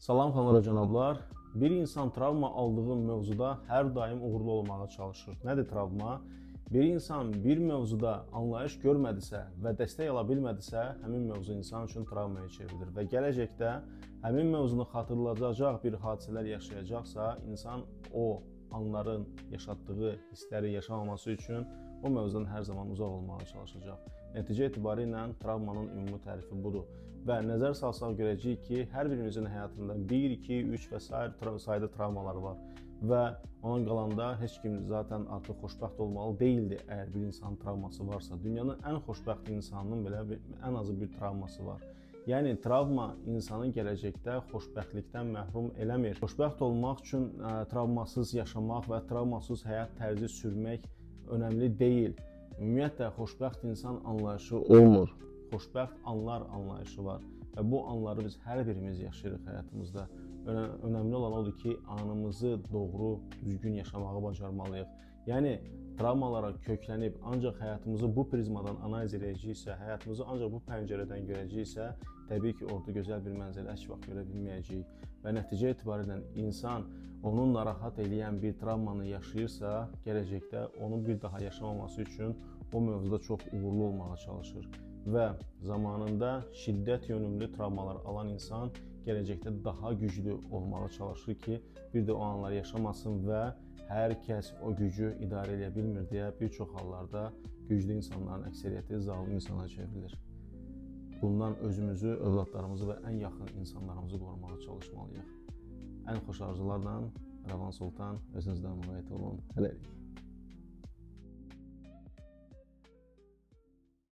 Salam xanlar cənablar. Bir insan travma aldığı mövzuda hər daim uğurlu olmağa çalışır. Nədir travma? Bir insan bir mövzuda anlayış görmədisə və dəstək ala bilmədisə, həmin mövzu insan üçün travmaya çevrilir və gələcəkdə həmin mövzunu xatırladacaq bir hadisələr yaşayacaqsa, insan o anların yaşatdığı hissləri yaşamaması üçün o mövzudan hər zaman uzaq olmağa çalışacaq. Nəticə etibarilə travmanın ümumi tərifi budur və nəzər salsaq görəcəyik ki, hər birimizin həyatında 1, 2, 3 və sayda travmalar var və ona qalanda heç kim zaten artıq xoşbəxt olmalı deyildi əgər bir insanın travması varsa. Dünyanın ən xoşbəxt insanının belə ən azı bir travması var. Yəni travma insanı gələcəkdə xoşbəxtlikdən məhrum eləmir. Xoşbəxt olmaq üçün travmasız yaşamaq və travmasız həyat tərzi sürmək önəmli deyil. Ümumiyyətlə, xoşbəxt insan anlayışı olmur. Xoşbəxt anlar anlayışı var və bu anları biz hər birimiz yaşayırıq həyatımızda. Önəmli olan odur ki, anımızı doğru, düzgün yaşamağı bacarmalıyıq. Yəni, travmalara köklənib ancaq həyatımızı bu prizmadan analiz edəcəksə, həyatımızı ancaq bu pəncərədən görəcəksə, təbii ki, orada gözəl bir mənzərə heç vaxt görə bilməyəcəyik. Və nəticə etibarilə insan onun narahat edən bir travmanı yaşayırsa, gələcəkdə onu bir daha yaşamaması üçün o mövzuda çox uğurlu olmağa çalışır. Və zamanında şiddət yönümlü travmalar alan insan gələcəkdə daha güclü olmağa çalışır ki, bir də o anları yaşamasın və hər kəs o gücü idarə edə bilmir deyə bir çox hallarda güclü insanların əksəriyyəti zalim insana çevrilir. Bundan özümüzü, övladlarımızı və ən yaxın insanlarımızı qorumağa çalışmalıyıq. Ən xoş arzularla Rəvan Sultan, özünüzdən müğayət olun. Hələlik.